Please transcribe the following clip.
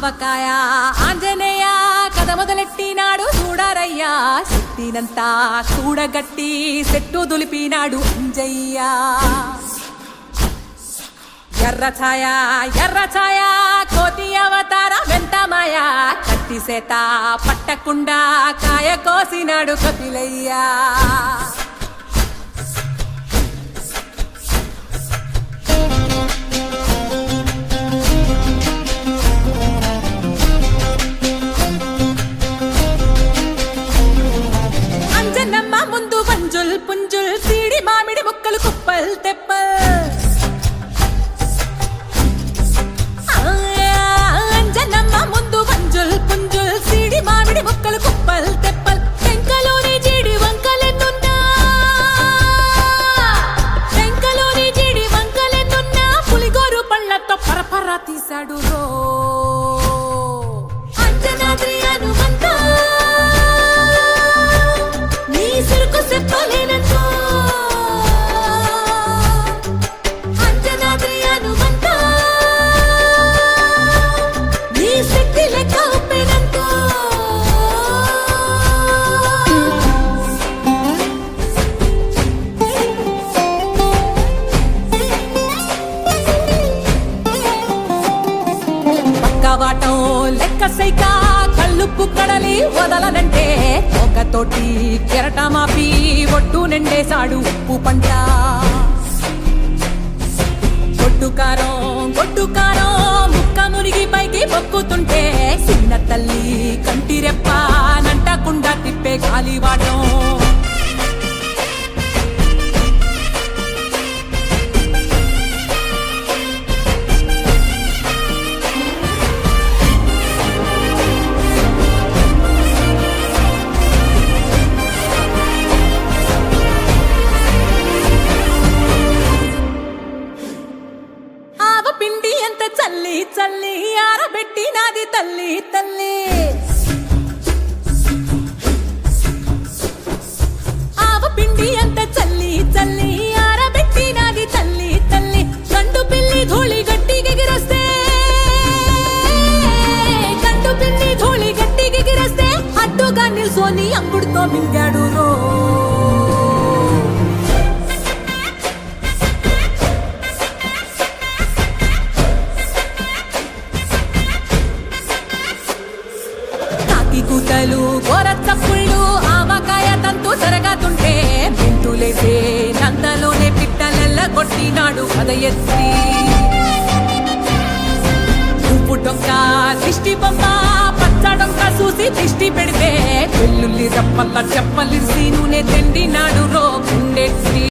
ఆవకాయ ఆంజనేయ కథ మొదలెట్టినాడు చూడారయ్యా శక్తినంతా చూడగట్టి చెట్టు దులిపినాడు అంజయ్య ఎర్ర ఛాయ కోతి అవతార వెంటమాయ కత్తి సేత పట్టకుండా కాయ కోసినాడు కపిలయ్యా అంజనమ్మ ముందు వంజుల్ పుంజుల్ సీడి మామిడి ముక్కలు కుప్పల్ తెప్పల్ అంజనమ్మ ముందు వంజుల్ పుంజుల్ సీడి మామిడి ముక్కలు కుప్పల్ తెప్పల్ టెంకలోని జీడి వంకలెన్నున్నా పులిగోరు పళ్ళతో పరపర తీశాడు రో అంజనాద్రి హనుమంత నీ సిరుకు చెప్పలేనంతో అంజనాద్రి హనుమంత నీ శక్తి లెక్క ఒప్పెనంతో పక్కవాటం లెక్క సైకా కళ్ళుప్పు కడలి వదలనంటే ఒకతోటి కెరటమాపి ఒట్టు నిండేశాడు ఉప్పు పంట గొడ్డుకారం ముక్క మునిగి పైకి పొక్కుతుంటే చిన్న తల్లి కంటిరెప్ప నంటకుండా తిప్పే గాలివాటం పిండి ఎంత చల్లి చల్లి ఆరబెట్టినాది తల్లి తల్లి ఆవ పిండి ఎంత చల్లి చల్లి ఆరబెట్టినాది తల్లి తల్లి గండు పిల్లి ధూళి గట్టిగెగిరస్తే అడ్డుగా నిల్సోని అంగుడుతో మింగాడు రో కూతలు గోరచ్చప్పుళ్ళు ఆవకాయ తంతు జరగతుంటే మెంతులేసే నందలోనే పిట్టలెల్ల కొట్టినాడు కథ ఎత్తి ఉప్పు డొంక దిష్టి బొమ్మ పచ్చడొంక చూసి దిష్టి పెడితే వెల్లుల్లి రప్పల్ల చెప్పలిసి నూనె తెండినాడు రో గుండెత్తి